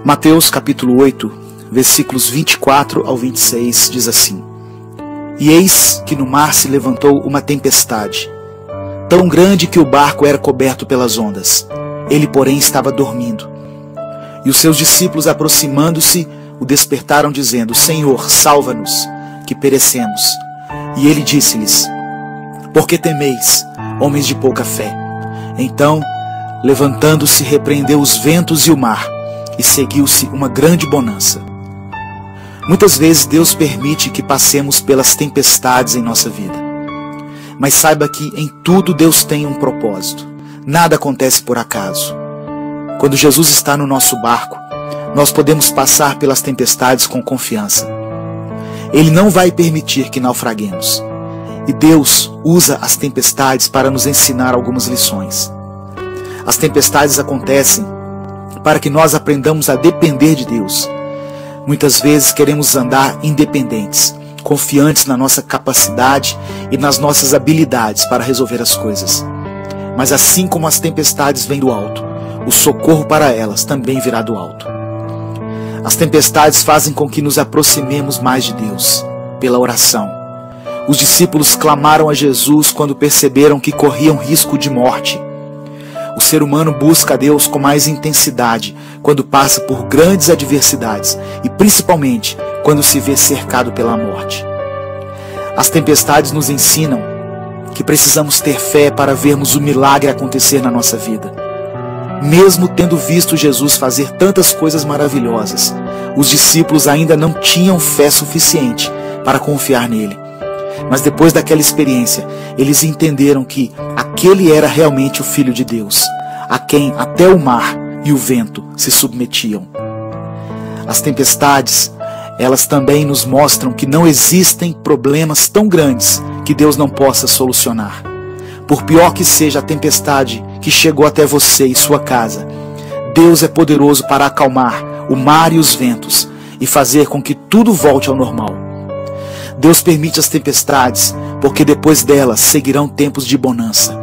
Mateus capítulo 8, versículos 24 ao 26 diz assim: E eis que no mar se levantou uma tempestade, tão grande que o barco era coberto pelas ondas. Ele, porém, estava dormindo. E os seus discípulos, aproximando-se, o despertaram, dizendo: Senhor, salva-nos, que perecemos. E ele disse-lhes: Por que temeis, homens de pouca fé? Então, levantando-se, repreendeu os ventos e o mar, e seguiu-se uma grande bonança. Muitas vezes Deus permite que passemos pelas tempestades em nossa vida. Mas saiba que em tudo Deus tem um propósito. Nada acontece por acaso. Quando Jesus está no nosso barco, nós podemos passar pelas tempestades com confiança. Ele não vai permitir que naufraguemos. E Deus usa as tempestades para nos ensinar algumas lições. As tempestades acontecem para que nós aprendamos a depender de Deus. Muitas vezes queremos andar independentes, confiantes na nossa capacidade e nas nossas habilidades para resolver as coisas. Mas assim como as tempestades vêm do alto, o socorro para elas também virá do alto. As tempestades fazem com que nos aproximemos mais de Deus, pela oração. Os discípulos clamaram a Jesus quando perceberam que corriam risco de morte. O ser humano busca a Deus com mais intensidade quando passa por grandes adversidades e principalmente quando se vê cercado pela morte. As tempestades nos ensinam que precisamos ter fé para vermos o milagre acontecer na nossa vida. Mesmo tendo visto Jesus fazer tantas coisas maravilhosas, os discípulos ainda não tinham fé suficiente para confiar nele. Mas depois daquela experiência, eles entenderam que aquele era realmente o Filho de Deus, a quem até o mar e o vento se submetiam. As tempestades, elas também nos mostram que não existem problemas tão grandes que Deus não possa solucionar. Por pior que seja a tempestade que chegou até você e sua casa, Deus é poderoso para acalmar o mar e os ventos e fazer com que tudo volte ao normal. Deus permite as tempestades, porque depois delas seguirão tempos de bonança.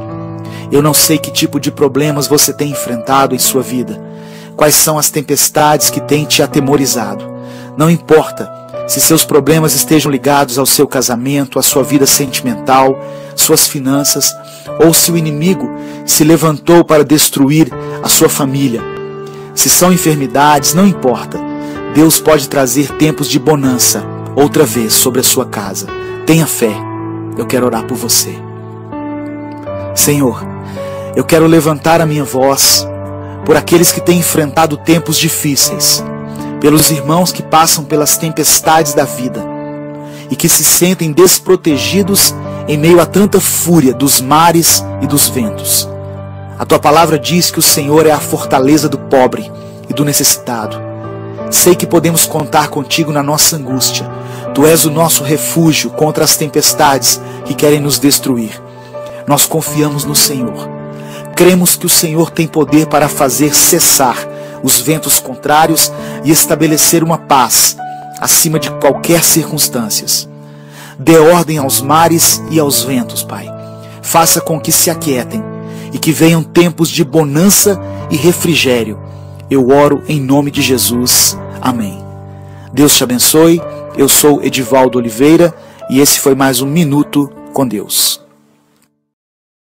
Eu não sei que tipo de problemas você tem enfrentado em sua vida, quais são as tempestades que têm te atemorizado. Não importa se seus problemas estejam ligados ao seu casamento, à sua vida sentimental, suas finanças, ou se o inimigo se levantou para destruir a sua família. Se são enfermidades, não importa. Deus pode trazer tempos de bonança outra vez sobre a sua casa. Tenha fé. Eu quero orar por você. Senhor, eu quero levantar a minha voz por aqueles que têm enfrentado tempos difíceis, pelos irmãos que passam pelas tempestades da vida e que se sentem desprotegidos em meio a tanta fúria dos mares e dos ventos. A tua palavra diz que o Senhor é a fortaleza do pobre e do necessitado. Sei que podemos contar contigo na nossa angústia. Tu és o nosso refúgio contra as tempestades que querem nos destruir. Nós confiamos no Senhor. Cremos que o Senhor tem poder para fazer cessar os ventos contrários e estabelecer uma paz acima de qualquer circunstância. Dê ordem aos mares e aos ventos, Pai. Faça com que se aquietem e que venham tempos de bonança e refrigério. Eu oro em nome de Jesus. Amém. Deus te abençoe. Eu sou Edivaldo Oliveira e esse foi mais um Minuto com Deus.